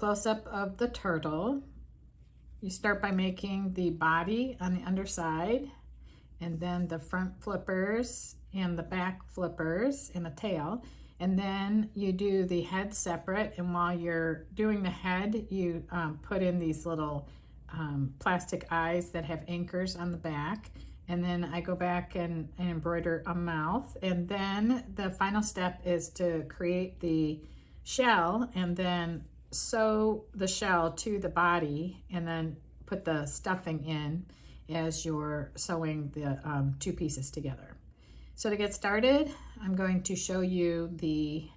close-up of the turtle. You start by making the body on the underside, and then the front flippers and the back flippers and the tail. And then you do the head separate, and while you're doing the head, you put in these little plastic eyes that have anchors on the back. And then I go back and embroider a mouth. And then the final step is to create the shell and then sew the shell to the body and then put the stuffing in as you're sewing the two pieces together. So to get started, I'm going to show you the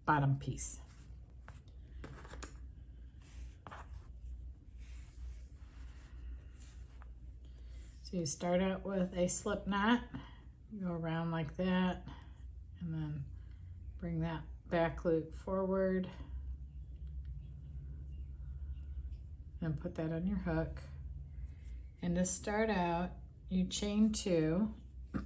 bottom piece. So you start out with a slip knot, go around like that, and then bring that back loop forward and put that on your hook. And to start out, you chain 2, and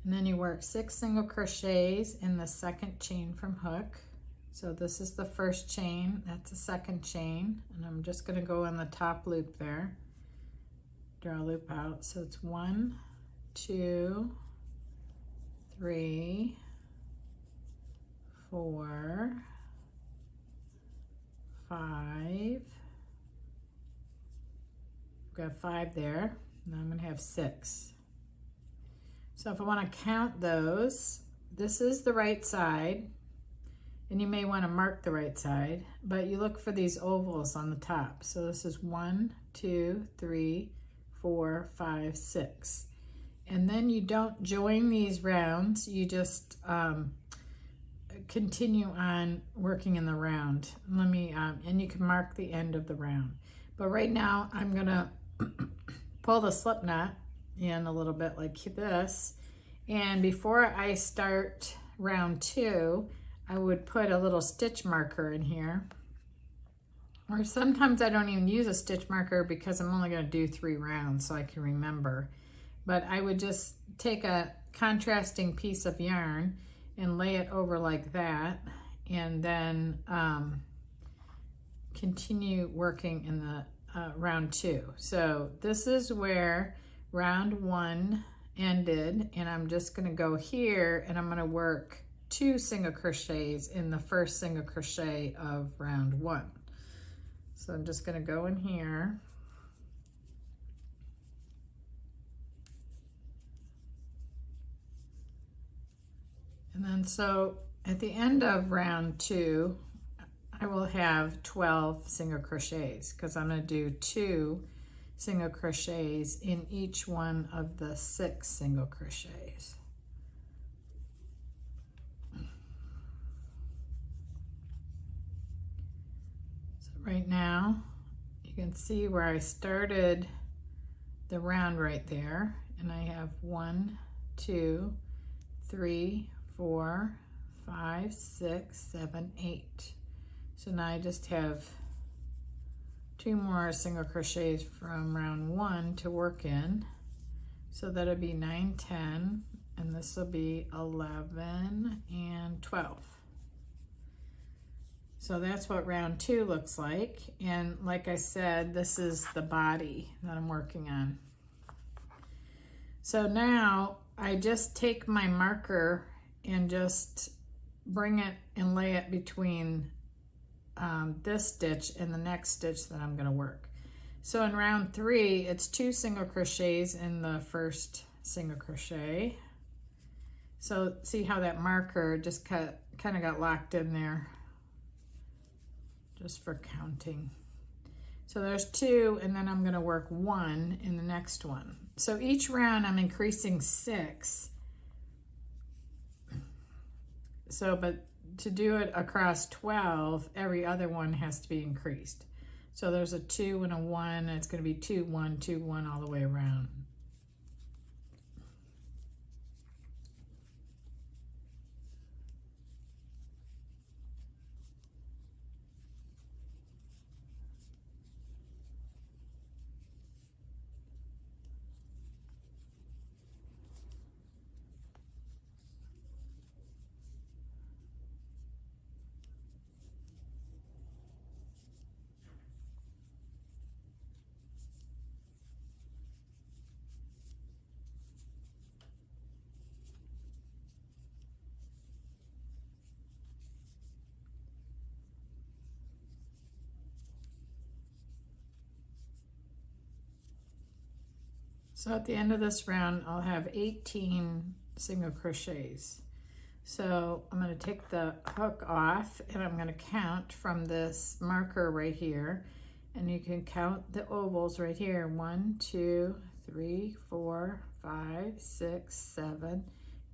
then you work 6 single crochets in the second chain from hook. So this is the first chain, that's the second chain, and I'm just going to go in the top loop there, draw a loop out. So it's 1, 2, 3, 4, 5. Got 5 there. Now I'm going to have 6. So if I want to count those, this is the right side, and you may want to mark the right side, but you look for these ovals on the top. So this is 1, 2, 3, 4, 5, 6. And then you don't join these rounds, you just continue on working in the round. Let me, and you can mark the end of the round. But right now I'm gonna pull the slip knot in a little bit like this. And before I start round 2, I would put a little stitch marker in here. Or sometimes I don't even use a stitch marker because I'm only gonna do 3 rounds so I can remember. But I would just take a contrasting piece of yarn and lay it over like that, and then continue working in the round 2. So this is where round 1 ended, and I'm just gonna go here and I'm gonna work 2 single crochets in the first single crochet of round 1. So I'm just gonna go in here. And then so at the end of round 2, I will have 12 single crochets because I'm going to do 2 single crochets in each one of the 6 single crochets. So right now you can see where I started the round right there, and I have 1, 2, 3, 4, 5, 6, 7, 8. So now I just have 2 more single crochets from round 1 to work in. So that'll be 9, 10, and this will be 11 and 12. So that's what round 2 looks like. And like I said, this is the body that I'm working on. So now I just take my marker and just bring it and lay it between this stitch and the next stitch that I'm going to work. So in round 3, it's 2 single crochets in the first single crochet. So see how that marker just kind of got locked in there, just for counting. So there's 2, and then I'm going to work 1 in the next one. So each round I'm increasing 6. So, but to do it across 12, every other one has to be increased. So there's a 2 and a 1, and it's going to be 2, 1, 2, 1 all the way around. So at the end of this round, I'll have 18 single crochets. So I'm going to take the hook off and I'm going to count from this marker right here. And you can count the ovals right here. 1, 2, 3, 4, 5, 6, 7,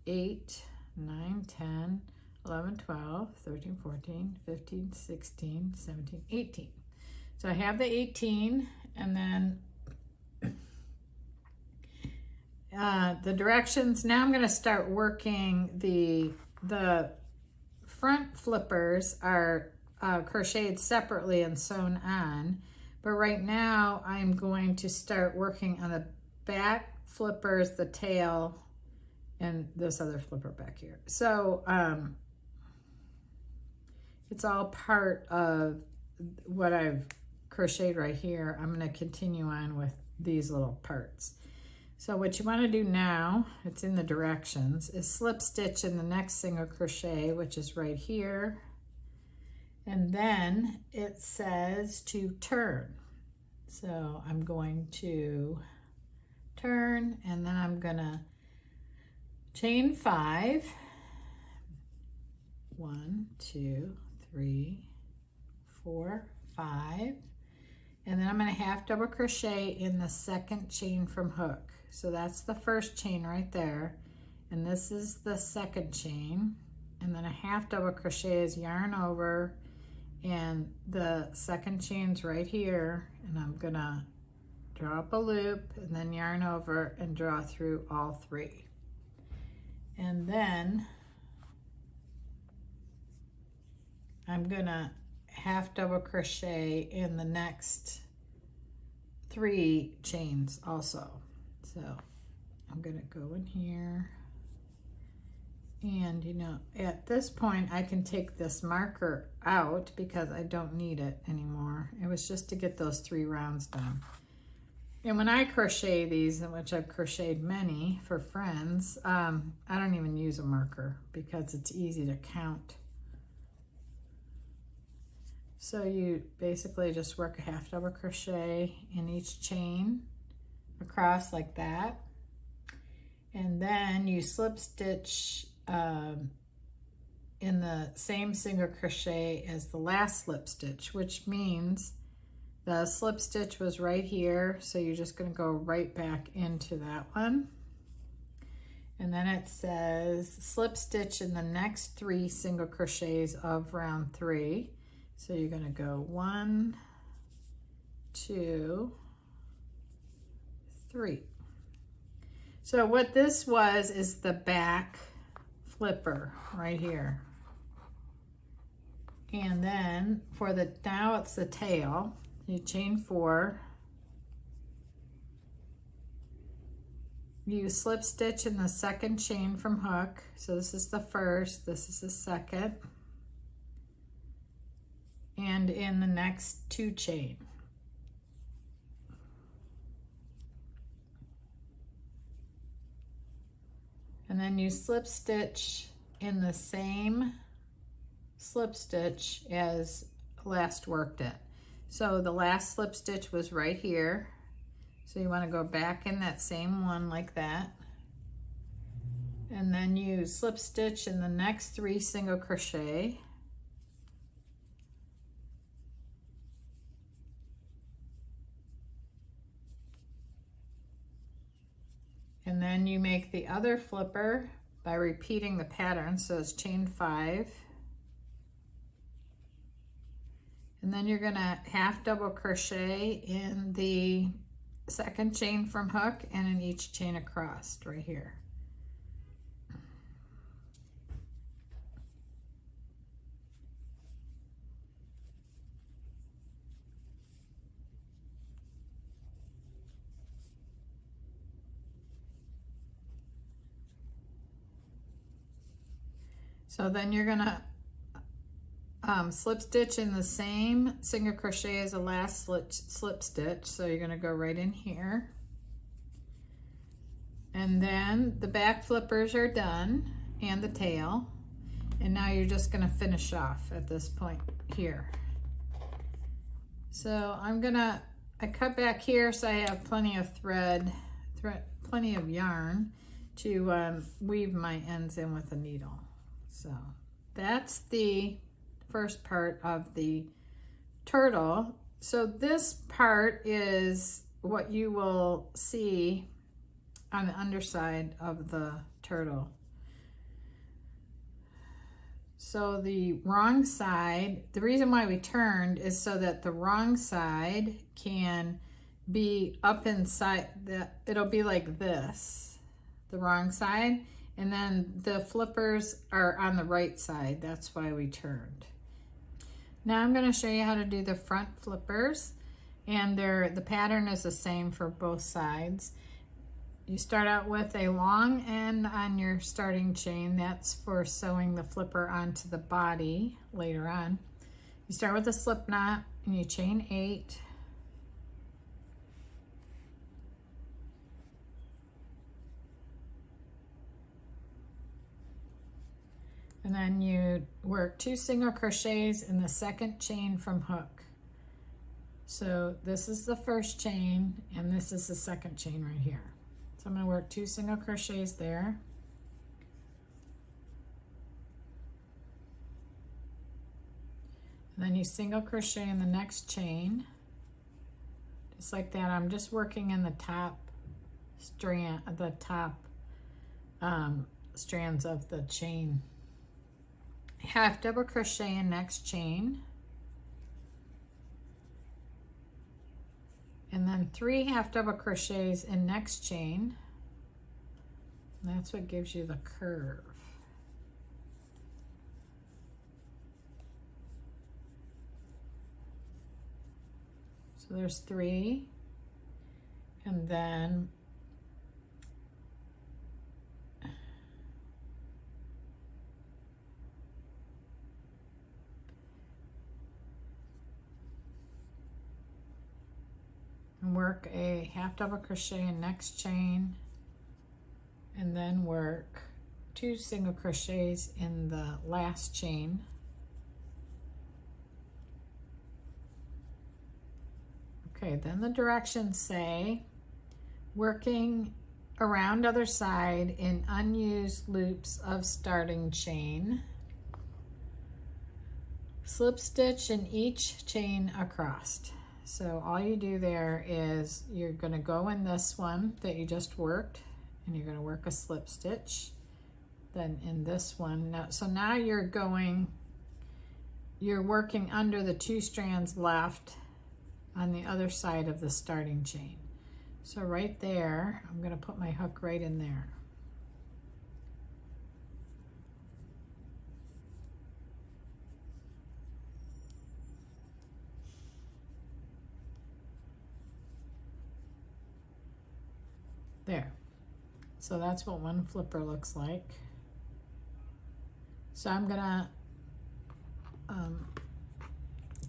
8, 9, 10, 11, 12, 13, 14, 15, 16, 17, 18. So I have the 18, and then the directions. Now I'm going to start working the front flippers are crocheted separately and sewn on, but right now I'm going to start working on the back flippers, the tail, and this other flipper back here. So it's all part of what I've crocheted right here. I'm going to continue on with these little parts. So what you want to do now, it's in the directions, is slip stitch in the next single crochet, which is right here. And then it says to turn. So I'm going to turn, and then I'm going to chain 5. 1, 2, 3, 4, 5. And then I'm going to half double crochet in the second chain from hook. So that's the first chain right there, and this is the second chain, and then a half double crochet is yarn over, and the second chain's right here, and I'm gonna draw up a loop and then yarn over and draw through all 3. And then I'm gonna half double crochet in the next 3 chains also. So I'm gonna go in here, and you know, at this point I can take this marker out because I don't need it anymore. It was just to get those 3 rounds done. And when I crochet these, in which I've crocheted many for friends, I don't even use a marker because it's easy to count. So you basically just work a half double crochet in each chain across like that, and then you slip stitch in the same single crochet as the last slip stitch, which means the slip stitch was right here, so you're just going to go right back into that one. And then it says slip stitch in the next 3 single crochets of round 3. So you're going to go 1, 2, 3. So what this was is the back flipper right here. And then for the, now it's the tail. You chain 4. You slip stitch in the second chain from hook. So this is the first, this is the second. And in the next 2 chain. And then you slip stitch in the same slip stitch as last worked it. So the last slip stitch was right here. So you want to go back in that same one like that. And then you slip stitch in the next 3 single crochet. And then you make the other flipper by repeating the pattern. So it's chain 5. And then you're gonna half double crochet in the second chain from hook and in each chain across right here. So then you're gonna slip stitch in the same single crochet as the last slip stitch. So you're gonna go right in here. And then the back flippers are done and the tail. And now you're just gonna finish off at this point here. So I cut back here so I have plenty of thread plenty of yarn to weave my ends in with a needle. So that's the first part of the turtle. So this part is what you will see on the underside of the turtle. So the wrong side, the reason why we turned is so that the wrong side can be up inside, it'll be like this, the wrong side, and then the flippers are on the right side. That's why we turned. Now I'm going to show you how to do the front flippers, and the pattern is the same for both sides. You start out with a long end on your starting chain. That's for sewing the flipper onto the body later on. You start with a slip knot and you chain 8. And then you work 2 single crochets in the second chain from hook. So this is the first chain and this is the second chain right here. So I'm going to work 2 single crochets there. And then you single crochet in the next chain. Just like that. I'm just working in the top strand, strands of the chain. Half double crochet in next chain. And then 3 half double crochets in next chain. And that's what gives you the curve. So there's 3, and then work a half double crochet in next chain, and then work 2 single crochets in the last chain. Okay, then the directions say working around other side in unused loops of starting chain, slip stitch in each chain across. So all you do there is you're going to go in this one that you just worked, and you're going to work a slip stitch. Then in this one, now you're working under the 2 strands left on the other side of the starting chain. So right there, I'm going to put my hook right in there. There. So that's what one flipper looks like. So I'm gonna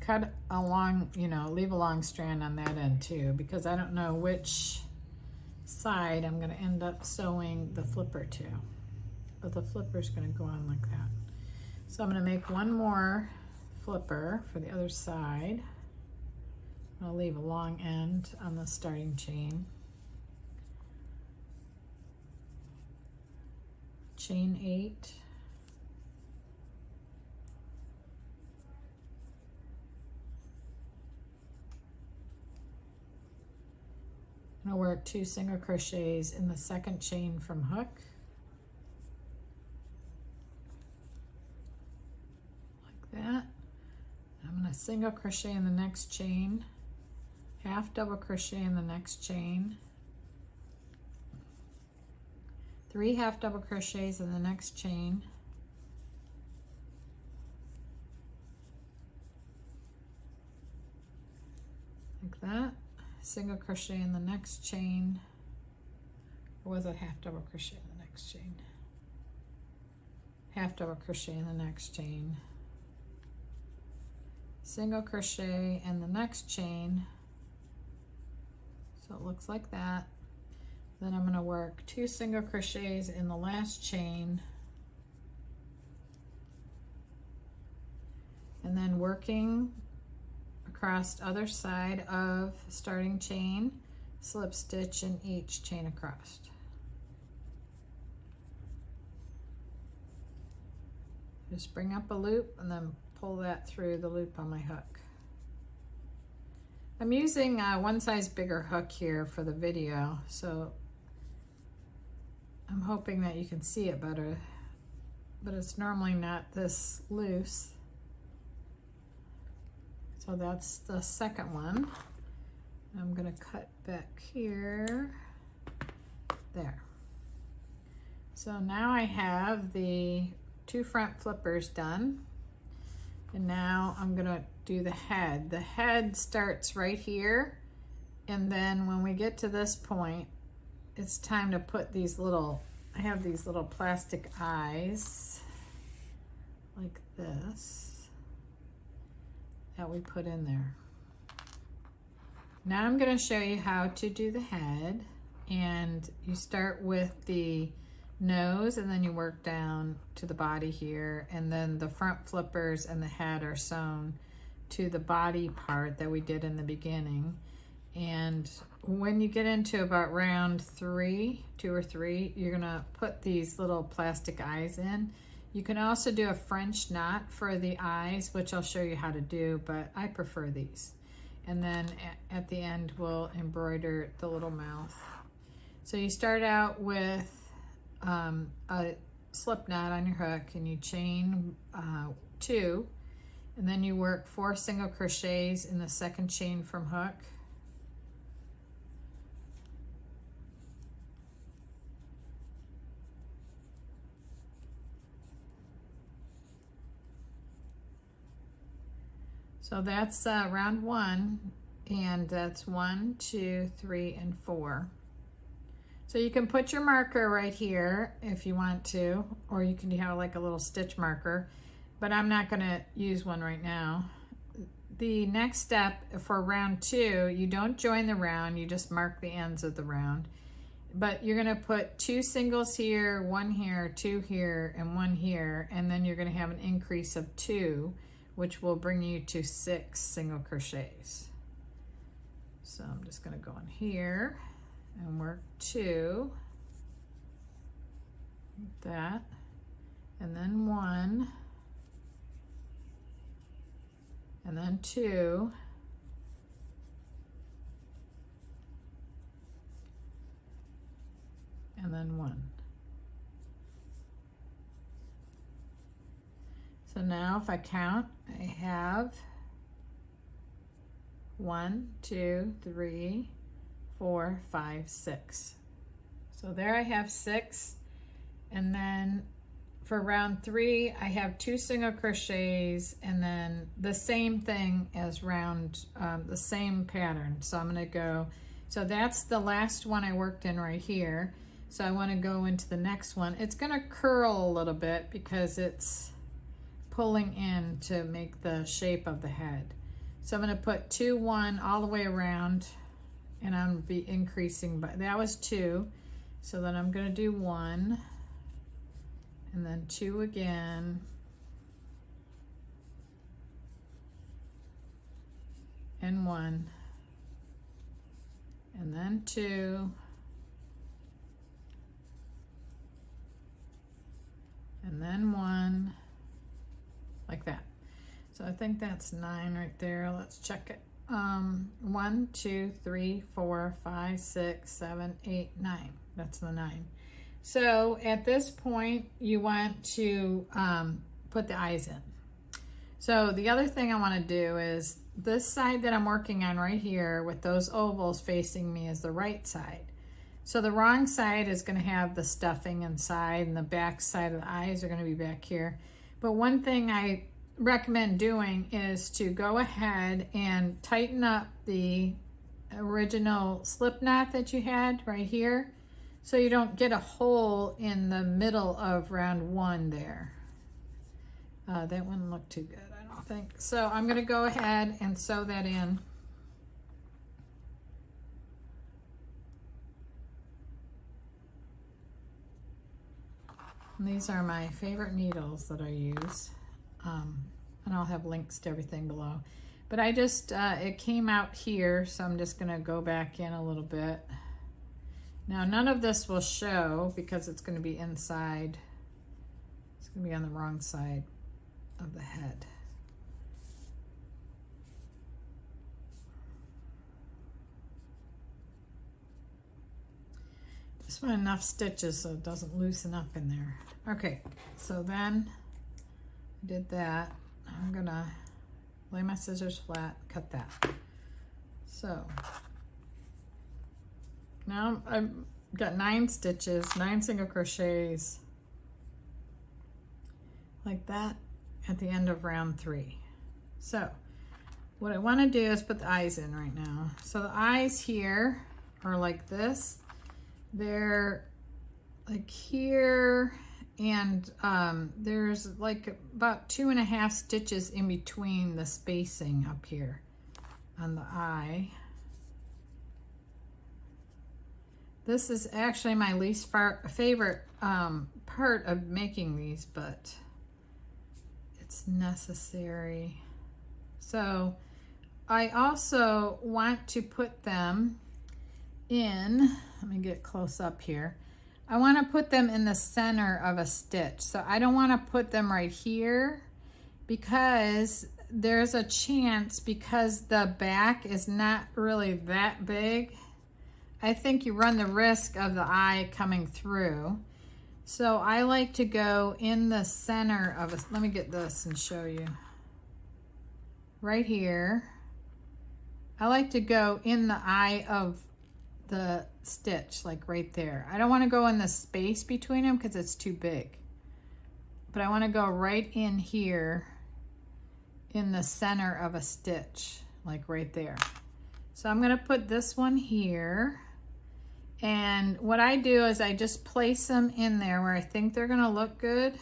cut a long, leave a long strand on that end too, because I don't know which side I'm gonna end up sewing the flipper to. But the flipper's gonna go on like that. So I'm gonna make one more flipper for the other side. I'll leave a long end on the starting chain. Chain 8, I'm going to work 2 single crochets in the second chain from hook, like that. I'm going to single crochet in the next chain, half double crochet in the next chain, 3 half double crochets in the next chain, like that, single crochet in the next chain, or was it half double crochet in the next chain? Half double crochet in the next chain, single crochet in the next chain, so it looks like that. Then I'm going to work 2 single crochets in the last chain, and then working across the other side of starting chain, slip stitch in each chain across. Just bring up a loop and then pull that through the loop on my hook. I'm using a one size bigger hook here for the video, so I'm hoping that you can see it better, but it's normally not this loose. So that's the second one. I'm gonna cut back here, there. So now I have the 2 front flippers done, and now I'm gonna do the head. The head starts right here, and then when we get to this point, it's time to put these little, I have these little plastic eyes like this that we put in there. Now I'm going to show you how to do the head, and you start with the nose and then you work down to the body here, and then the front flippers and the head are sewn to the body part that we did in the beginning. And when you get into about round 3, 2 or 3, you're gonna put these little plastic eyes in. You can also do a French knot for the eyes, which I'll show you how to do, but I prefer these. And then at the end, we'll embroider the little mouth. So you start out with a slip knot on your hook, and you chain 2, and then you work 4 single crochets in the second chain from hook. So that's round 1, and that's 1, 2, 3, and 4. So you can put your marker right here if you want to, or you can have like a little stitch marker, but I'm not gonna use one right now. The next step for round 2, you don't join the round, you just mark the ends of the round. But you're gonna put 2 singles here, 1 here, 2 here, and 1 here, and then you're gonna have an increase of 2, which will bring you to 6 single crochets. So I'm just gonna go in here and work 2, like that, and then 1, and then 2, and then 1. So now if I count, I have 1, 2, 3, 4, 5, 6. So there I have 6. And then for round 3, I have 2 single crochets, and then the same thing as round, the same pattern. So I'm gonna go, so that's the last one I worked in right here. So I wanna go into the next one. It's gonna curl a little bit because it's pulling in to make the shape of the head. So I'm gonna put 2, 1 all the way around, and I'm gonna be increasing, but that was 2. So then I'm gonna do 1, and then 2 again, and 1, and then 2, and then 1, like that. So I think that's 9 right there. Let's check it. 1, 2, 3, 4, 5, 6, 7, 8, 9. That's the 9. So at this point, you want to put the eyes in. So the other thing I want to do is this side that I'm working on right here with those ovals facing me is the right side. So the wrong side is going to have the stuffing inside, and the back side of the eyes are going to be back here. But one thing I recommend doing is to go ahead and tighten up the original slip knot that you had right here, so you don't get a hole in the middle of round 1 there. That wouldn't look too good, I don't think. So I'm going to go ahead and sew that in. And these are my favorite needles that I use, and I'll have links to everything below. But I just, it came out here, so I'm just gonna go back in a little bit. Now none of this will show because it's gonna be inside. It's gonna be on the wrong side of the head. Just want enough stitches so it doesn't loosen up in there. Okay, so then I did that. I'm gonna lay my scissors flat, cut that. So now I've got 9 stitches, 9 single crochets like that at the end of round 3. So what I want to do is put the eyes in right now. So the eyes here are like this. They're like here, and there's like about 2.5 stitches in between the spacing up here on the eye. This is actually my least favorite part of making these, but it's necessary. So I also want to put them in, let me get close up here. I want to put them in the center of a stitch. So I don't want to put them right here because there's a chance, because the back is not really that big, I think you run the risk of the eye coming through. So I like to go in the center of a, let me get this and show you. Right here. I like to go in the eye of the stitch, like right there. I don't want to go in the space between them because it's too big. But I want to go right in here in the center of a stitch, like right there. So I'm going to put this one here. And what I do is I just place them in there where I think they're going to look good.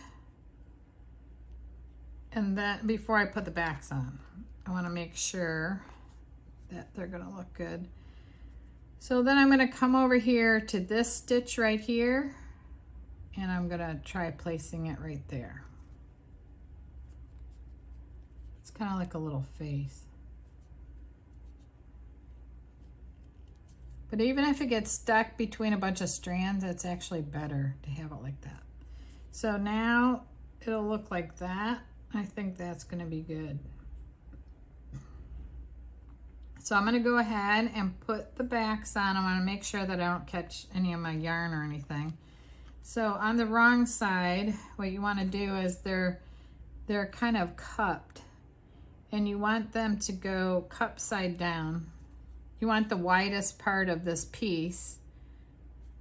And then before I put the backs on, I want to make sure that they're going to look good. So then I'm going to come over here to this stitch right here, and I'm going to try placing it right there. It's kind of like a little face. But even if it gets stuck between a bunch of strands, it's actually better to have it like that. So now it'll look like that. I think that's going to be good. So I'm going to go ahead and put the backs on. I want to make sure that I don't catch any of my yarn or anything. So on the wrong side, what you want to do is they're kind of cupped, and you want them to go cup side down. You want the widest part of this piece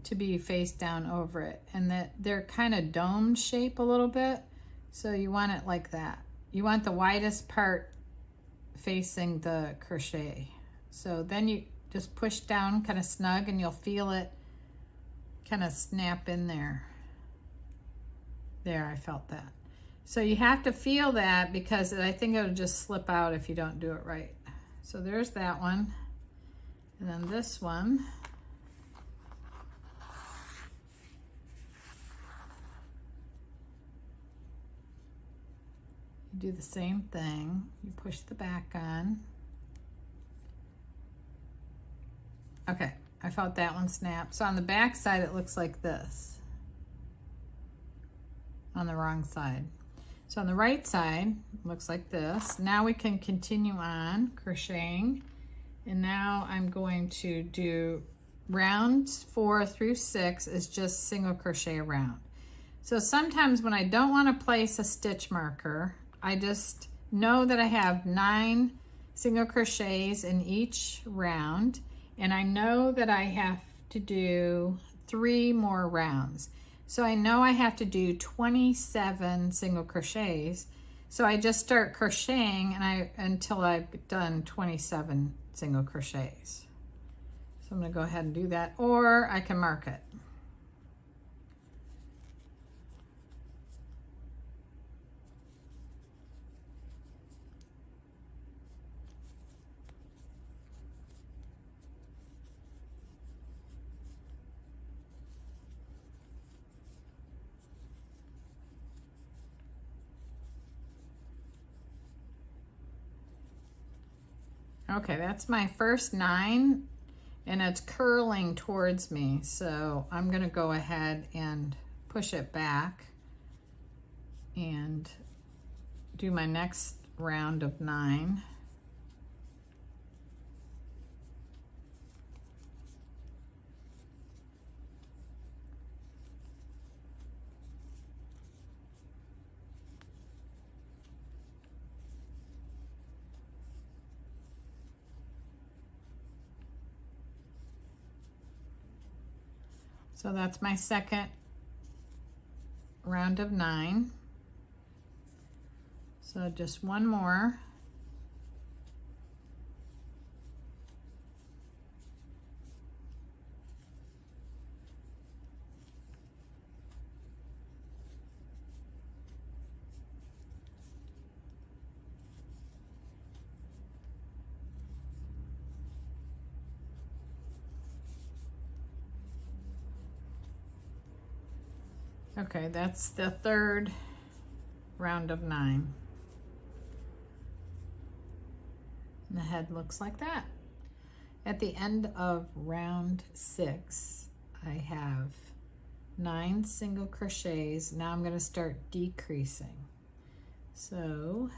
to be face down over it, and that they're kind of dome shape a little bit. So you want it like that. You want the widest part facing the crochet. So then you just push down kind of snug, and you'll feel it kind of snap in there. There, I felt that. So you have to feel that because I think it'll just slip out if you don't do it right. So there's that one. And then this one. You do the same thing. You push the back on. Okay, I felt that one snap. So on the back side, it looks like this. On the wrong side. So on the right side, it looks like this. Now we can continue on crocheting. And now I'm going to do rounds 4 through 6 is just single crochet around. So sometimes when I don't want to place a stitch marker, I just know that I have 9 single crochets in each round, and I know that I have to do 3 more rounds. So I know I have to do 27 single crochets. So I just start crocheting until I've done 27 single crochets. So I'm going to go ahead and do that, or I can mark it. Okay, that's my first 9 and it's curling towards me. So I'm gonna go ahead and push it back and do my next round of 9. So that's my second round of 9. So just one more. Okay, that's the third round of 9. And the head looks like that. At the end of round 6, I have 9 single crochets. Now I'm going to start decreasing. So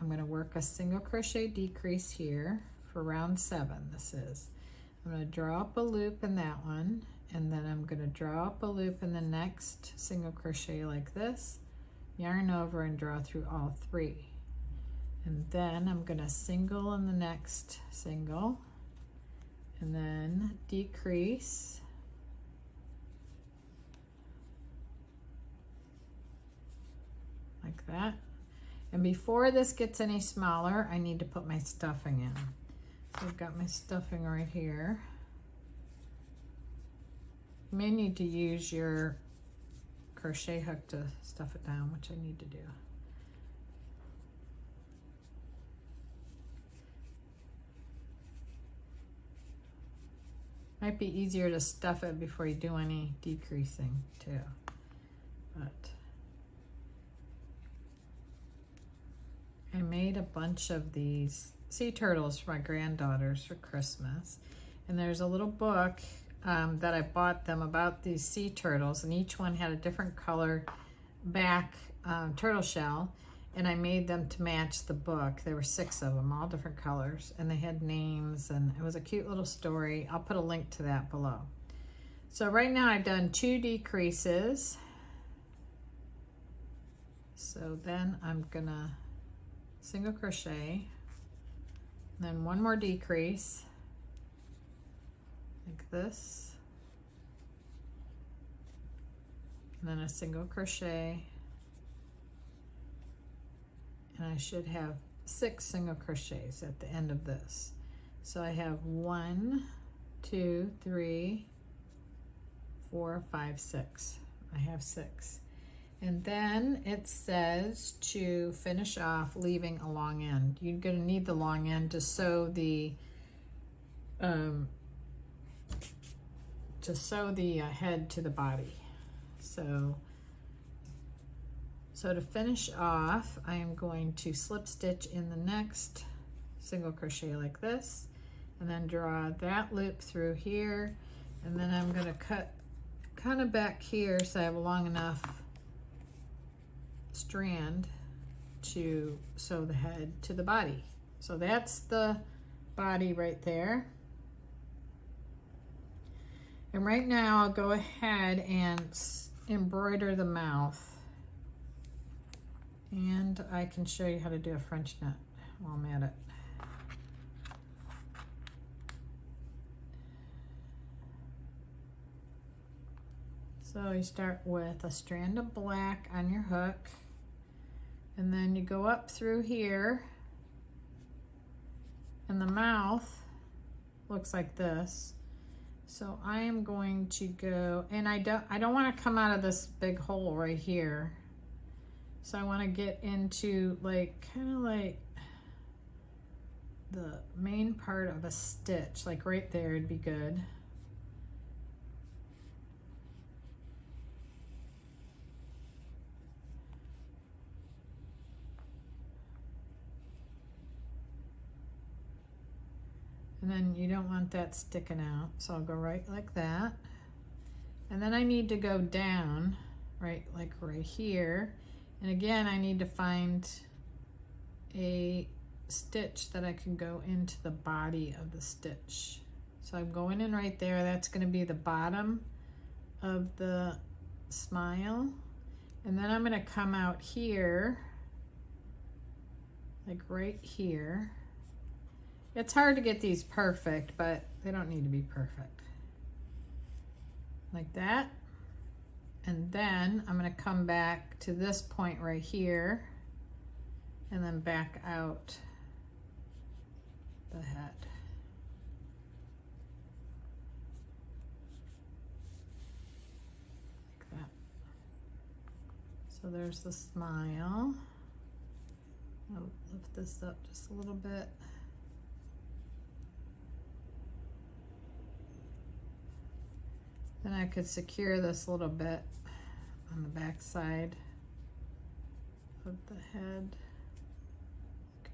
I'm going to work a single crochet decrease here for round 7. This is. I'm going to draw up a loop in that one, and then I'm going to draw up a loop in the next single crochet like this, yarn over and draw through all 3. And then I'm going to single in the next single, and then decrease, like that. And before this gets any smaller, I need to put my stuffing in. So I've got my stuffing right here. You may need to use your crochet hook to stuff it down, which I need to do. Might be easier to stuff it before you do any decreasing too. But I made a bunch of these sea turtles for my granddaughters for Christmas. And there's a little book that I bought them about these sea turtles, and each one had a different color back turtle shell, and I made them to match the book. There were 6 of them, all different colors, and they had names, and it was a cute little story. I'll put a link to that below. So right now I've done 2 decreases. So then I'm gonna single crochet, then 1 more decrease like this, and then a single crochet, and I should have 6 single crochets at the end of this. So I have 1, 2, 3, 4, 5, 6. I have 6. And then it says to finish off leaving a long end. You're going to need the long end to sew the head to the body. So to finish off, I am going to slip stitch in the next single crochet like this, and then draw that loop through here, and then I'm going to cut kind of back here so I have a long enough strand to sew the head to the body. So that's the body right there. And right now I'll go ahead and embroider the mouth, and I can show you how to do a French knit while I'm at it. So you start with a strand of black on your hook, and then you go up through here, and the mouth looks like this. So I am going to go, and I don't want to come out of this big hole right here. So I want to get into like kind of like the main part of a stitch, like right there would be good. And then you don't want that sticking out, so I'll go right like that. And then I need to go down, right, like right here. And again, I need to find a stitch that I can go into the body of the stitch. So I'm going in right there. That's going to be the bottom of the smile. And then I'm going to come out here, like right here. It's hard to get these perfect, but they don't need to be perfect. Like that. And then I'm going to come back to this point right here and then back out the head. Like that. So there's the smile. I'll lift this up just a little bit. Then I could secure this a little bit on the back side of the head.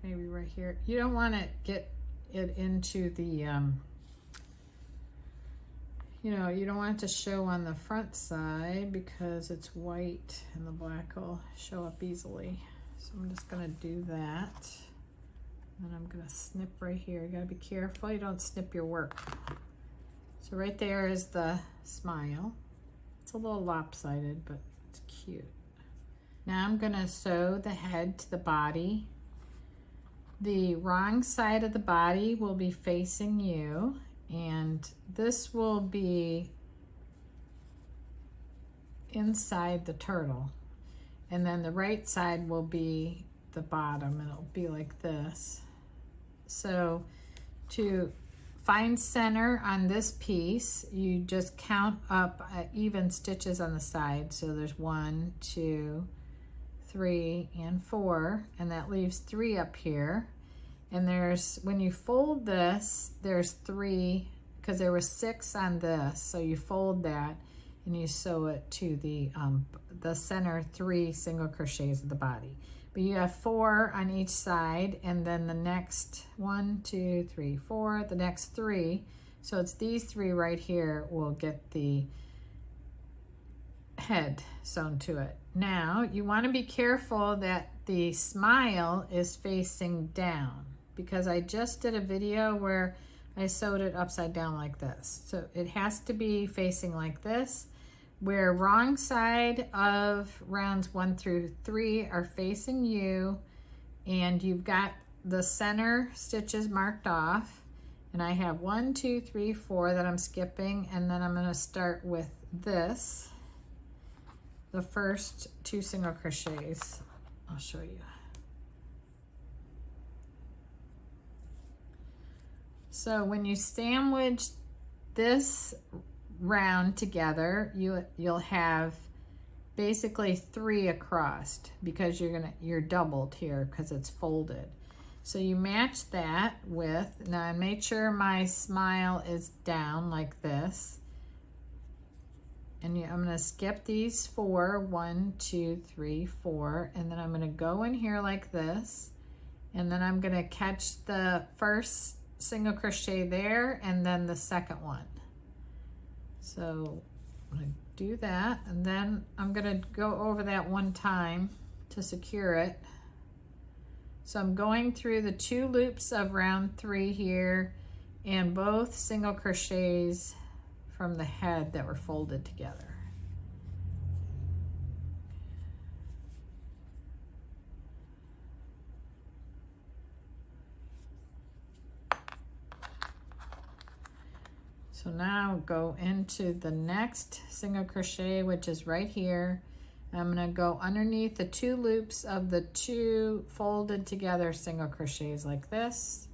Maybe right here. You don't want to get it into the, you know, you don't want it to show on the front side because it's white and the black will show up easily. So I'm just going to do that. And I'm going to snip right here. You got to be careful you don't snip your work. So right there is the smile. It's a little lopsided, but it's cute. Now I'm going to sew the head to the body. The wrong side of the body will be facing you, and this will be inside the turtle. And then the right side will be the bottom, and it'll be like this. So to find center on this piece, you just count up even stitches on the side. So there's 1, 2, 3, and 4, and that leaves 3 up here. And there's, when you fold this, there's 3, because there was 6 on this. So you fold that and you sew it to the center 3 single crochets of the body. But you have 4 on each side, and then the next 1, 2, 3, 4, the next 3. So it's these 3 right here will get the head sewn to it. Now you want to be careful that the smile is facing down, because I just did a video where I sewed it upside down like this. So it has to be facing like this, where wrong side of rounds 1 through 3 are facing you, and you've got the center stitches marked off, and I have 1, 2, 3, 4 that I'm skipping, and then I'm going to start with this, the first 2 single crochets. I'll show you. So when you sandwich this round together, you'll have basically 3 across, because you're doubled here because it's folded. So you match that with, now I made sure my smile is down like this, and I'm going to skip these 4, 1, 2, 3, 4, and then I'm going to go in here like this, and then I'm going to catch the first single crochet there and then the second one. So I'm going to do that, and then I'm going to go over that one time to secure it. So I'm going through the 2 loops of round 3 here and both single crochets from the head that were folded together. So now go into the next single crochet, which is right here. I'm going to go underneath the 2 loops of the 2 folded together single crochets like this.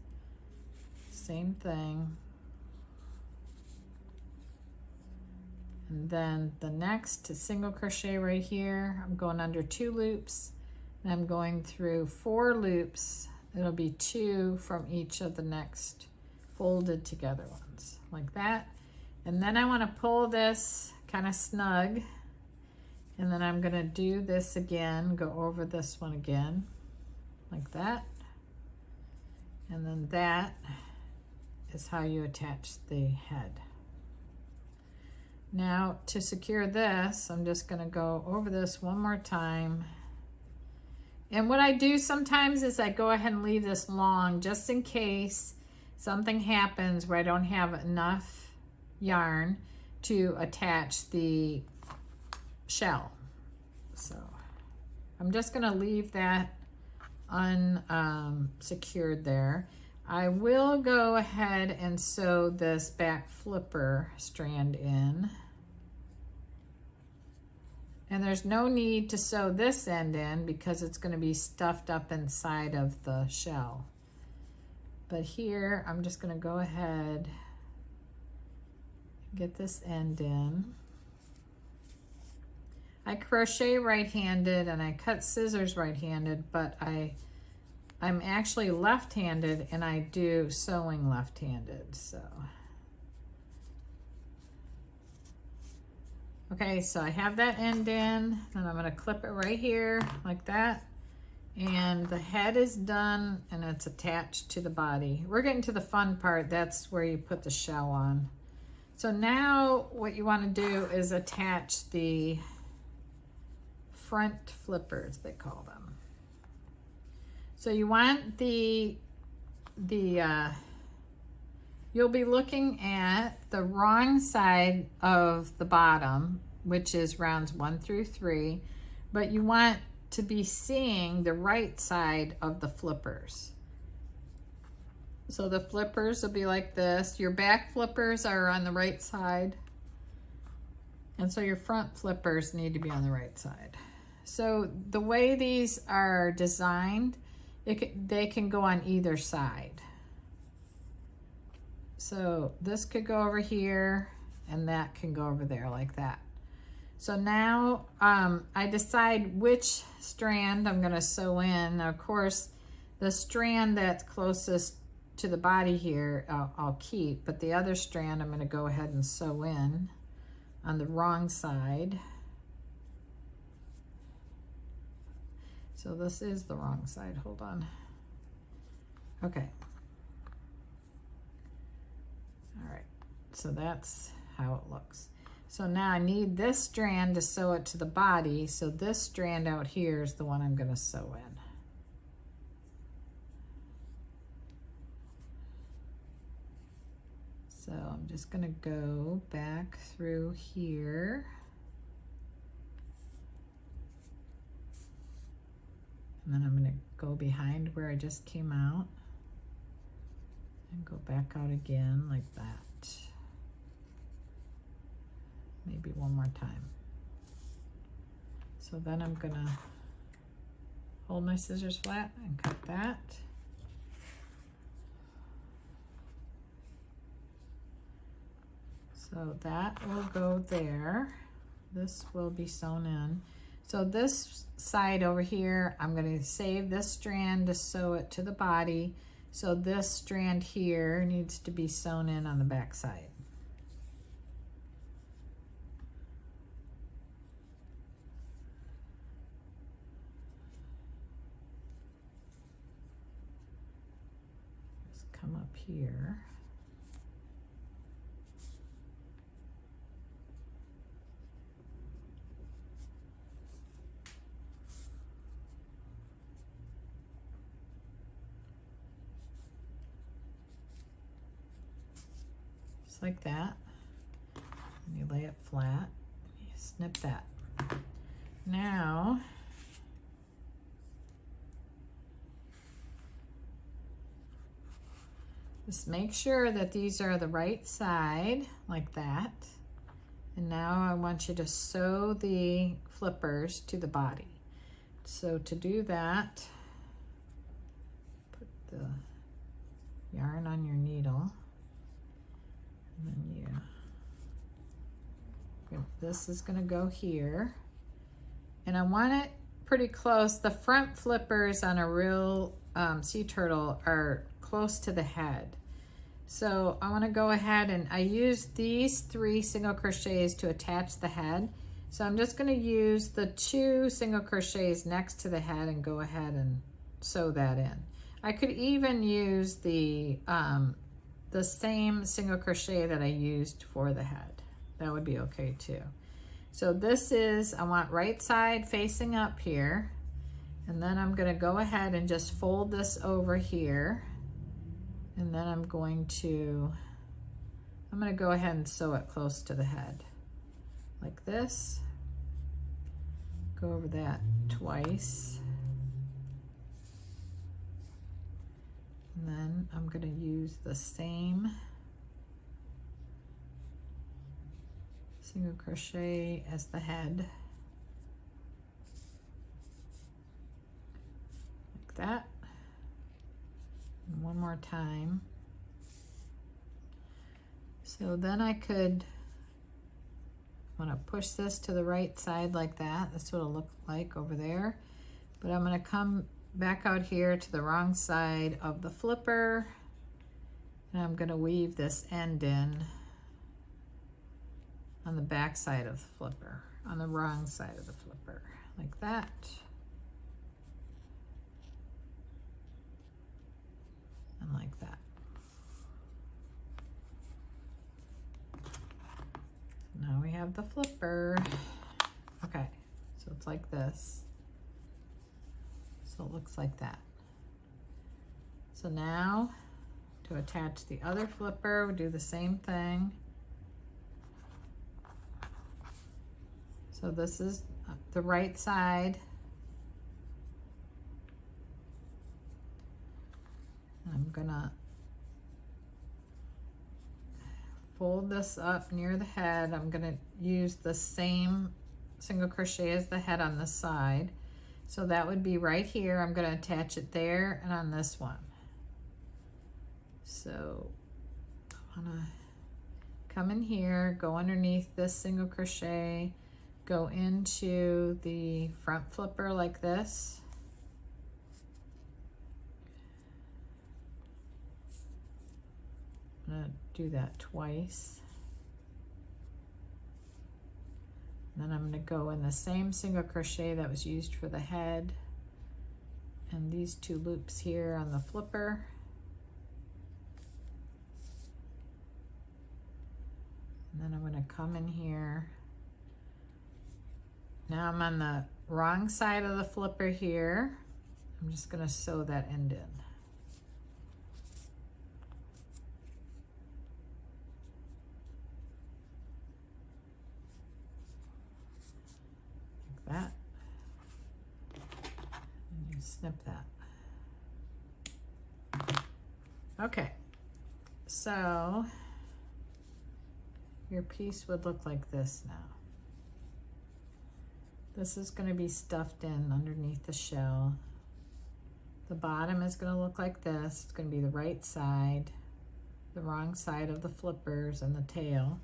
Same thing. And then the next single crochet right here, I'm going under 2 loops, and I'm going through 4 loops. It'll be 2 from each of the next folded together ones, like that. And then I want to pull this kind of snug, and then I'm going to do this again, go over this one again, like that, and then that, is how you attach the head. Now to secure this, I'm just going to go over this one more time. And what I do sometimes is I go ahead and leave this long just in case something happens where I don't have enough yarn to attach the shell. So I'm just going to leave that unsecured there. I will go ahead and sew this back flipper strand in. And there's no need to sew this end in because it's going to be stuffed up inside of the shell. But here I'm just going to go ahead and get this end in. I crochet right-handed and I cut scissors right-handed, but I'm actually left-handed and I do sewing left-handed. So okay, so I have that end in, and I'm going to clip it right here like that. And the head is done and it's attached to the body. We're getting to the fun part. That's where you put the shell on. So now what you want to do is attach the front flippers, they call them. So you want you'll be looking at the wrong side of the bottom, which is rounds 1 through 3, but you want to be seeing the right side of the flippers. So the flippers will be like this. Your back flippers are on the right side, and so your front flippers need to be on the right side. So the way these are designed, they can go on either side. So this could go over here and that can go over there like that. So now I decide which strand I'm going to sew in. Now, of course, the strand that's closest to the body here I'll keep, but the other strand I'm going to go ahead and sew in on the wrong side. So this is the wrong side. Hold on. Okay. All right. So that's how it looks. So now I need this strand to sew it to the body. So this strand out here is the one I'm going to sew in. So I'm just going to go back through here. And then I'm going to go behind where I just came out and go back out again like that. Maybe one more time. So then I'm going to hold my scissors flat and cut that. So that will go there. This will be sewn in. So this side over here, I'm going to save this strand to sew it to the body. So this strand here needs to be sewn in on the back side. Just come up here. Like that, and you lay it flat, you snip that. Now just make sure that these are the right side like that, and now I want you to sew the flippers to the body. So to do that, put the yarn on your needle. And then this is going to go here, and I want it pretty close. The front flippers on a real sea turtle are close to the head, so I want to go ahead and I use these 3 single crochets to attach the head. So I'm just going to use the 2 single crochets next to the head and go ahead and sew that in. I could even use the the same single crochet that I used for the head. That would be okay too. So this is, I want right side facing up here, and then I'm going to go ahead and just fold this over here, and then I'm going to go ahead and sew it close to the head like this. Go over that twice, and then I'm going to use the same single crochet as the head, like that, and one more time. So then I want to push this to the right side like that. That's what it'll look like over there. But I'm going to come back out here to the wrong side of the flipper, and I'm going to weave this end in on the back side of the flipper, on the wrong side of the flipper, like that. And like that. Now we have the flipper. Okay, so it's like this. So it looks like that. So now to attach the other flipper, we do the same thing. So this is the right side. I'm gonna fold this up near the head. I'm gonna use the same single crochet as the head on this side. So that would be right here. I'm gonna attach it there and on this one. So I'm gonna come in here, go underneath this single crochet, go into the front flipper like this. I'm gonna do that twice. And then I'm gonna go in the same single crochet that was used for the head and these two loops here on the flipper. And then I'm gonna come in here. Now I'm on the wrong side of the flipper here. I'm just gonna sew that end in. Like that. And you snip that. Okay, so your piece would look like this now. This is going to be stuffed in underneath the shell. The bottom is going to look like this. It's going to be the right side, the wrong side of the flippers and the tail,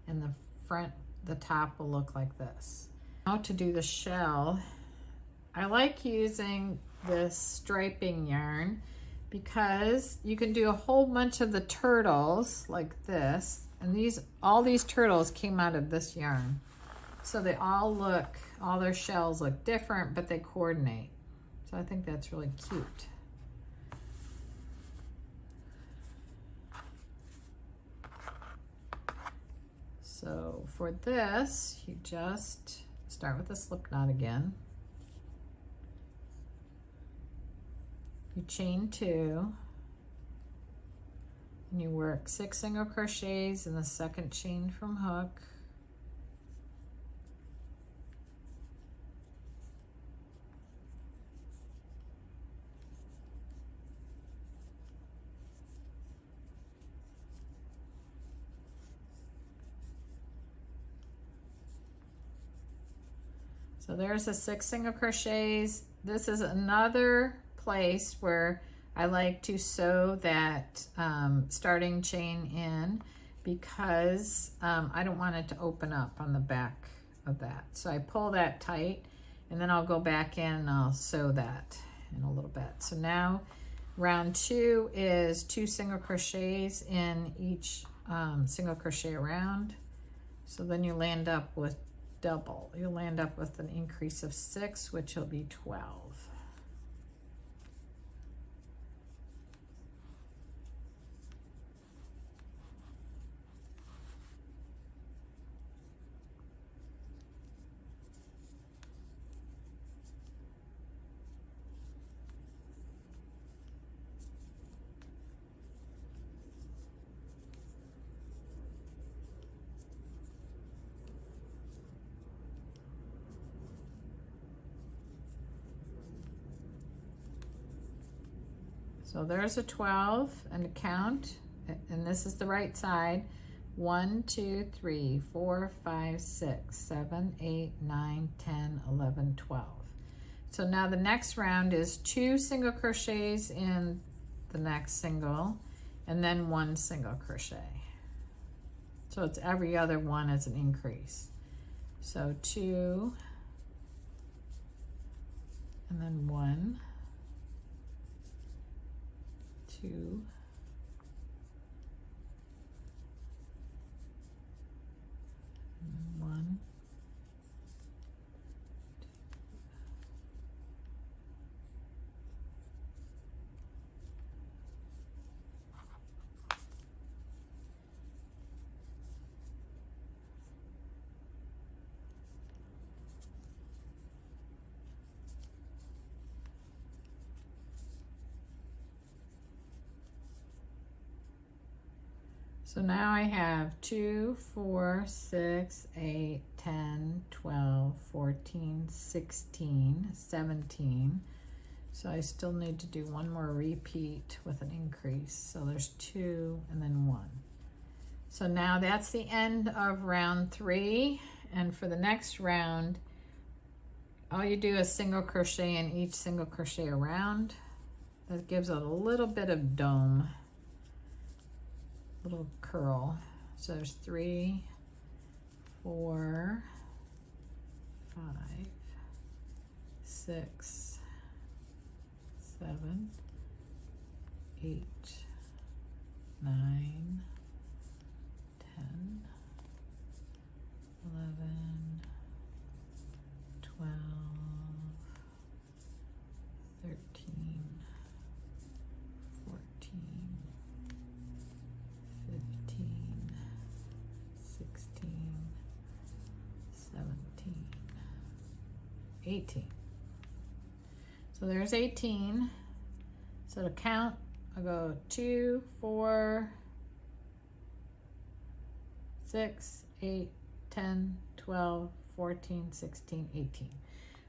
and the front, the top will look like this. Now to do the shell, I like using this striping yarn because you can do a whole bunch of the turtles like this, and all these turtles came out of this yarn. So they all their shells look different, but they coordinate. So I think that's really cute. So for this, you just start with a slip knot again. You chain 2, and you work 6 single crochets in the second chain from hook. So there's the 6 single crochets. This is another place where I like to sew that starting chain in because I don't want it to open up on the back of that. So I pull that tight, and then I'll go back in and I'll sew that in a little bit. So now round 2 is 2 single crochets in each single crochet around. So then you land up with double. You'll land up with an increase of 6, which will be 12. So there's a 12 and a count, and this is the right side. 1, 2, 3, 4, 5, 6, 7, 8, 9, 10, 11, 12. So now the next round is 2 single crochets in the next single and then 1 single crochet. So it's every other one as an increase. So 2 and then 1, 2, 1, so now I have 2, 4, 6, 8, 10, 12, 14, 16, 17. So I still need to do one more repeat with an increase. So there's 2 and then 1. So now that's the end of round 3. And for the next round, all you do is single crochet in each single crochet around. That gives it a little bit of dome. Little curl. So there's 3, 4, 5, 6, 7, 8, 9, 10, 11, 12, 13, 14, 15, 16, 17, 18. So there's 18. So to count, I'll go 2, 4, 6, 8, 10, 12, 14, 16, 18.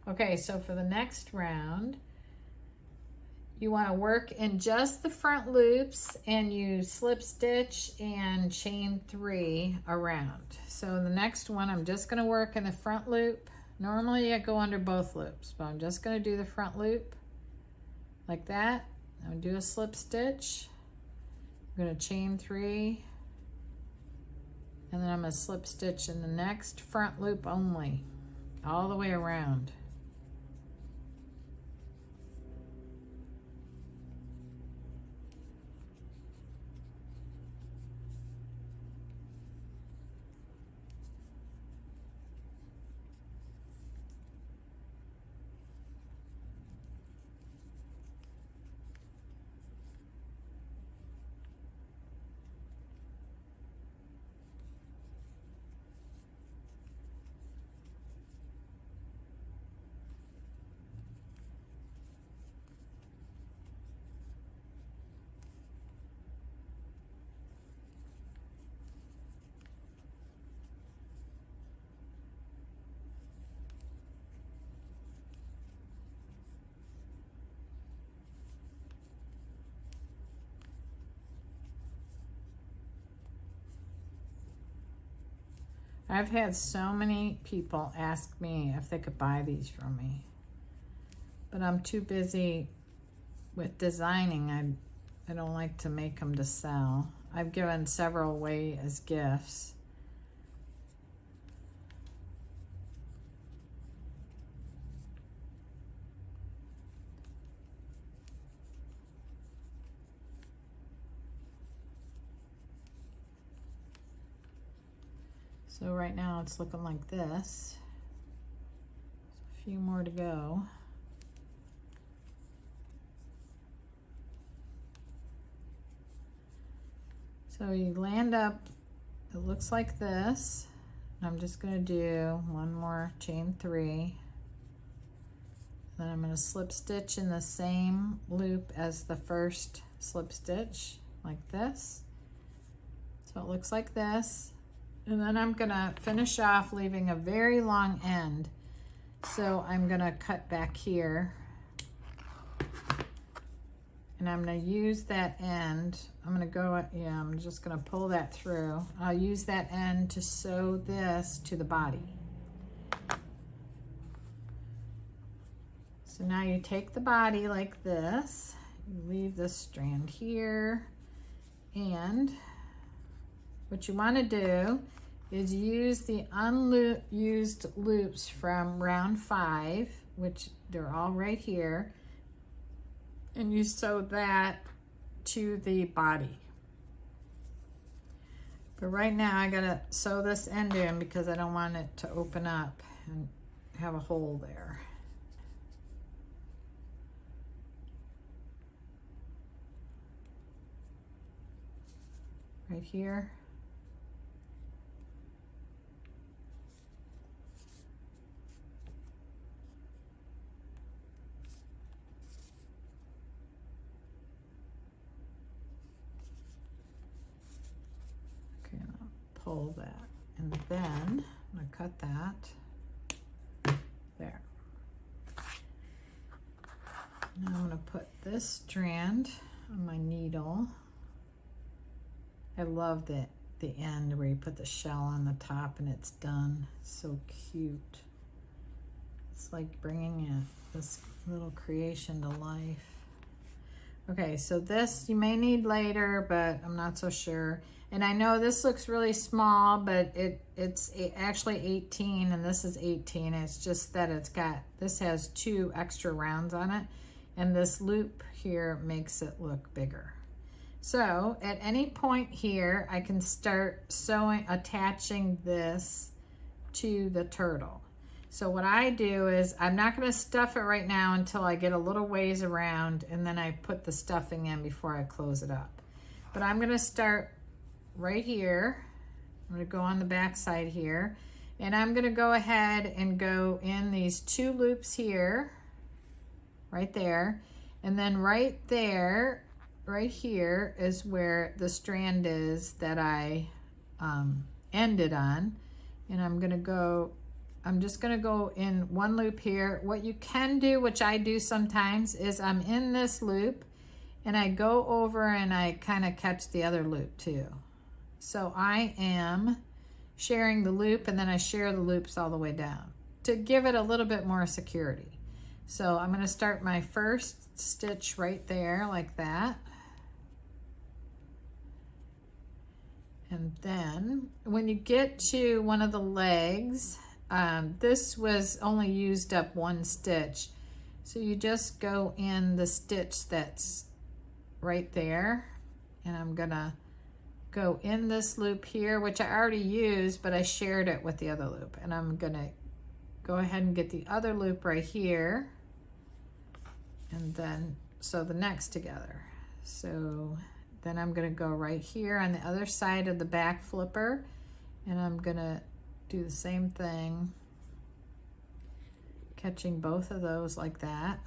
Okay, so for the next round, you want to work in just the front loops and you slip stitch and chain 3 around. So in the next one, I'm just going to work in the front loop. Normally I go under both loops, but I'm just going to do the front loop like that. I'm going to do a slip stitch. I'm going to chain 3, and then I'm going to slip stitch in the next front loop only, all the way around. I've had so many people ask me if they could buy these from me, but I'm too busy with designing. I don't like to make them to sell. I've given several away as gifts. So right now it's looking like this. A few more to go. So you land up, it looks like this. I'm just going to do one more chain 3. Then I'm going to slip stitch in the same loop as the first slip stitch, like this. So it looks like this. And then I'm going to finish off leaving a very long end. So I'm going to cut back here and I'm going to use that end. I'm going to go, yeah, I'm just going to pull that through. I'll use that end to sew this to the body. So now you take the body like this, you leave this strand here, and what you want to do is use the unused loops from round 5, which they're all right here, and you sew that to the body. But right now I gotta sew this end in because I don't want it to open up and have a hole there. Right here. Okay, and I'll pull that, and then I'm gonna cut that there. Now I'm gonna put this strand on my needle. I love the end where you put the shell on the top and it's done. So cute. It's like bringing this little creation to life. Okay, so this you may need later, but I'm not so sure. And I know this looks really small, but it's actually 18 and this is 18. It's just that this has 2 extra rounds on it, and this loop here makes it look bigger. So at any point here, I can start attaching this to the turtle. So what I do is, I'm not going to stuff it right now until I get a little ways around, and then I put the stuffing in before I close it up. But I'm going to start right here. I'm going to go on the back side here, and I'm going to go ahead and go in these 2 loops here, right there, and then right there, right here is where the strand is that I ended on, and I'm just gonna go in 1 loop here. What you can do, which I do sometimes, is I'm in this loop and I go over and I kind of catch the other loop too. So I am sharing the loop, and then I share the loops all the way down to give it a little bit more security. So I'm going to start my first stitch right there like that. And then when you get to one of the legs, this was only used up 1 stitch. So you just go in the stitch that's right there, and I'm gonna go in this loop here, which I already used, but I shared it with the other loop. And I'm gonna go ahead and get the other loop right here, and then sew the next together. So then I'm going to go right here on the other side of the back flipper, and I'm going to do the same thing, catching both of those like that.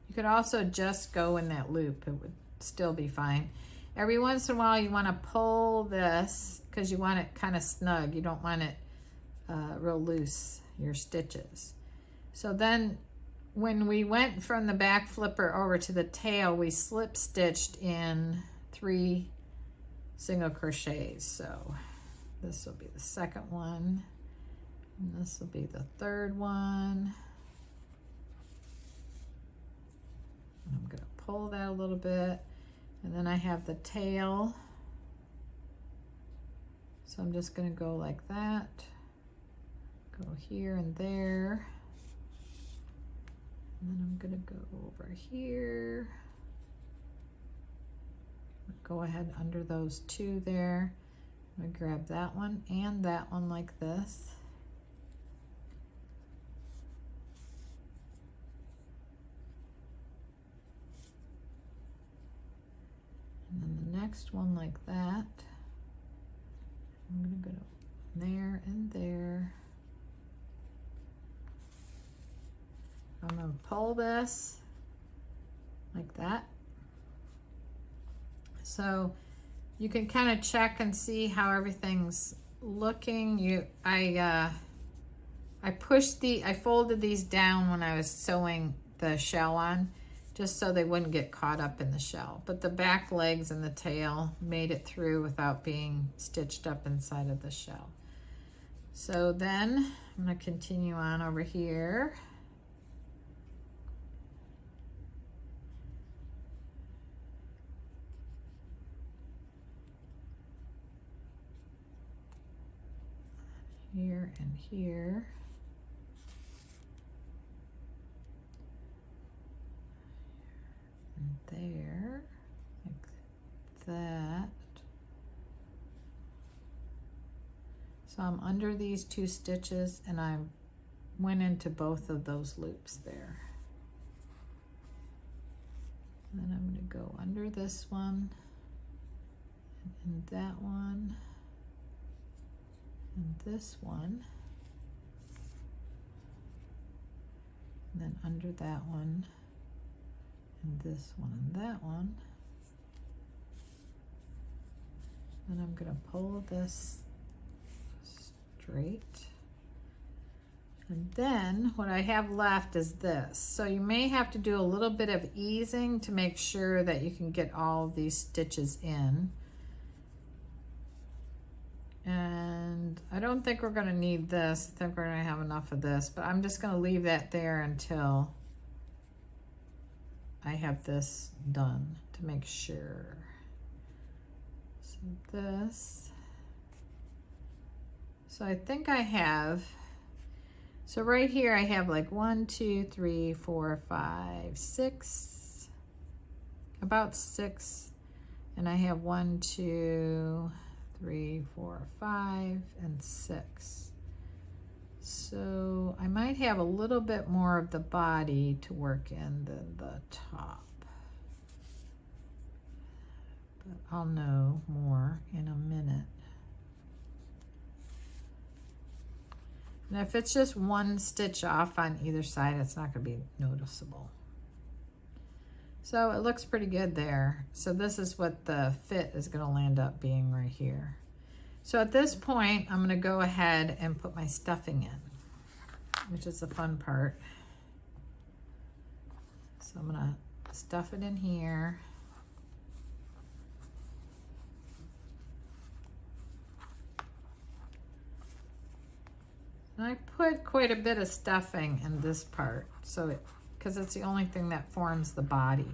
You could also just go in that loop. It would still be fine. Every once in a while you want to pull this because you want it kind of snug. You don't want it real loose, your stitches. So then when we went from the back flipper over to the tail, we slip stitched in 3 single crochets. So this will be the second one, and this will be the third one. And I'm going to pull that a little bit, and then I have the tail. So I'm just going to go like that, go here and there. And then I'm going to go over here. Go ahead under those 2 there. I'm going to grab that one and that one like this. And then the next one like that. I'm going to go there and there. I'm going to pull this like that. So you can kind of check and see how everything's looking. I folded these down when I was sewing the shell on, just so they wouldn't get caught up in the shell. But the back legs and the tail made it through without being stitched up inside of the shell. So then I'm going to continue on over here. Here and here. And there, like that. So I'm under these 2 stitches and I went into both of those loops there. And then I'm going to go under this one and that one and this one, and then under that one and this one and that one. Then I'm going to pull this straight. And then what I have left is this. So you may have to do a little bit of easing to make sure that you can get all of these stitches in. And I don't think we're going to need this. I think we're going to have enough of this, but I'm just going to leave that there until I have this done to make sure. So this. So I think I have, so right here I have like 1, 2, 3, 4, 5, 6, about 6, and I have 1, 2, 3, 4, 5, and 6. So I might have a little bit more of the body to work in than the top. But I'll know more in a minute. And if it's just 1 stitch off on either side, it's not going to be noticeable. So it looks pretty good there. So this is what the fit is going to land up being right here. So at this point, I'm going to go ahead and put my stuffing in, which is the fun part. So I'm going to stuff it in here. And I put quite a bit of stuffing in this part, so because it's the only thing that forms the body.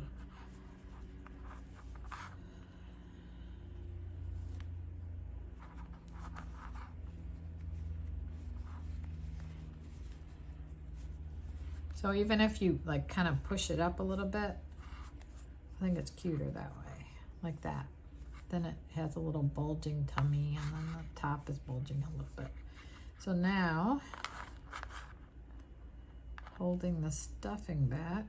So even if you like kind of push it up a little bit, I think it's cuter that way, like that. Then it has a little bulging tummy and then the top is bulging a little bit. So now, holding the stuffing back,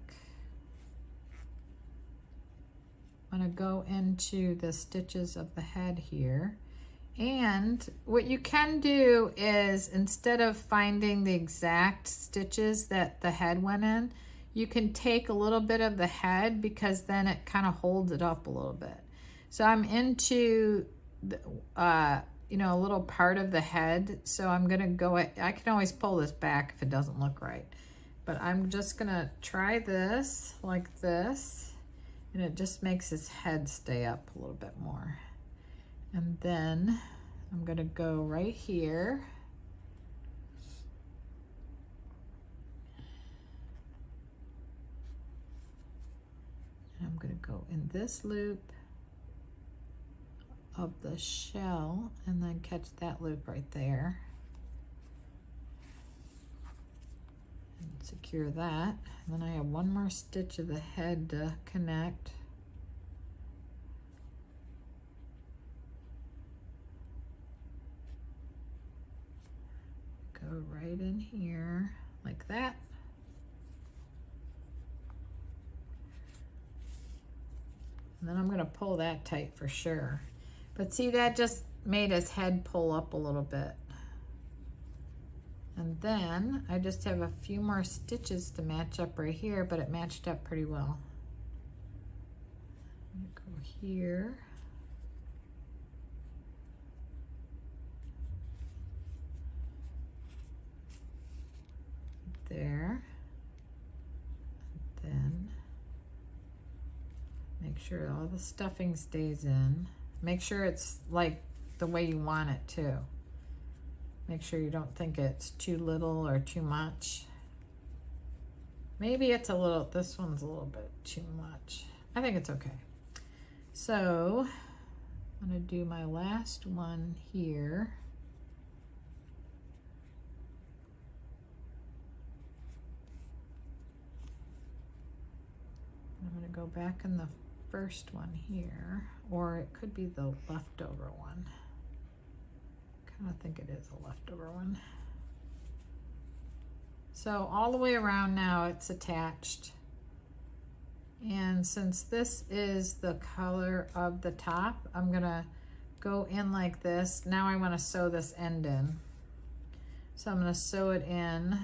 I'm going to go into the stitches of the head here. And what you can do is, instead of finding the exact stitches that the head went in, you can take a little bit of the head, because then it kind of holds it up a little bit. So I'm into the, you know, a little part of the head. So I'm going to go, I can always pull this back if it doesn't look right. But I'm just going to try this like this. And it just makes his head stay up a little bit more. And then I'm going to go right here. And I'm going to go in this loop of the shell and then catch that loop right there. And secure that. And then I have one more stitch of the head to connect. Go right in here like that. And then I'm going to pull that tight for sure. But see, that just made his head pull up a little bit. And then I just have a few more stitches to match up right here, but it matched up pretty well. I'm going to go here. There. And then Make sure all the stuffing stays in. Make sure it's like the way you want it too. Make sure you don't think it's too little or too much. Maybe it's a little, this one's a little bit too much. I think it's okay. So I'm gonna do my last one here. I'm gonna go back in the first one here, or it could be the leftover one. I kind of think it is a leftover one. So all the way around now it's attached. And since this is the color of the top, I'm gonna go in like this. Now I want to sew this end in. So I'm gonna sew it in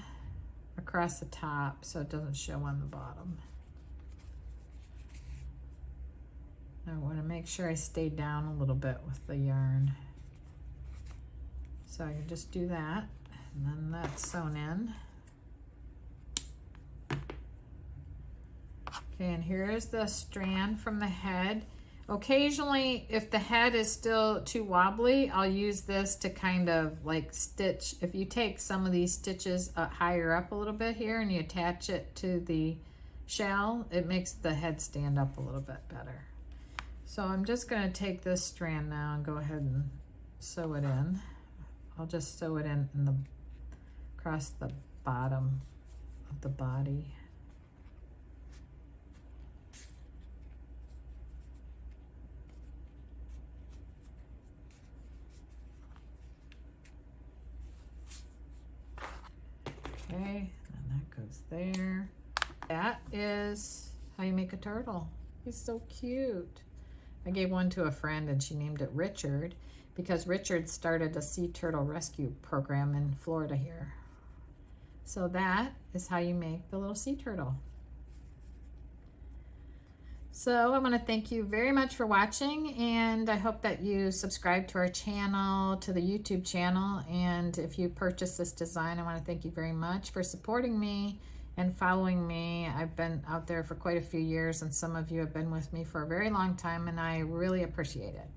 across the top so it doesn't show on the bottom. I want to make sure I stay down a little bit with the yarn. So I can just do that, and then that's sewn in. Okay, and here is the strand from the head. Occasionally, if the head is still too wobbly, I'll use this to kind of like stitch. If you take some of these stitches higher up a little bit here and you attach it to the shell, it makes the head stand up a little bit better. So I'm just going to take this strand now and go ahead and sew it in. I'll just sew it in the across the bottom of the body. Okay, and that goes there. That is how you make a turtle. He's so cute. I gave one to a friend and she named it Richard because Richard started a sea turtle rescue program in Florida here. So that is how you make the little sea turtle. So I want to thank you very much for watching, and I hope that you subscribe to our channel, to the YouTube channel, and if you purchase this design, I want to thank you very much for supporting me and following me. I've been out there for quite a few years, and some of you have been with me for a very long time, and I really appreciate it.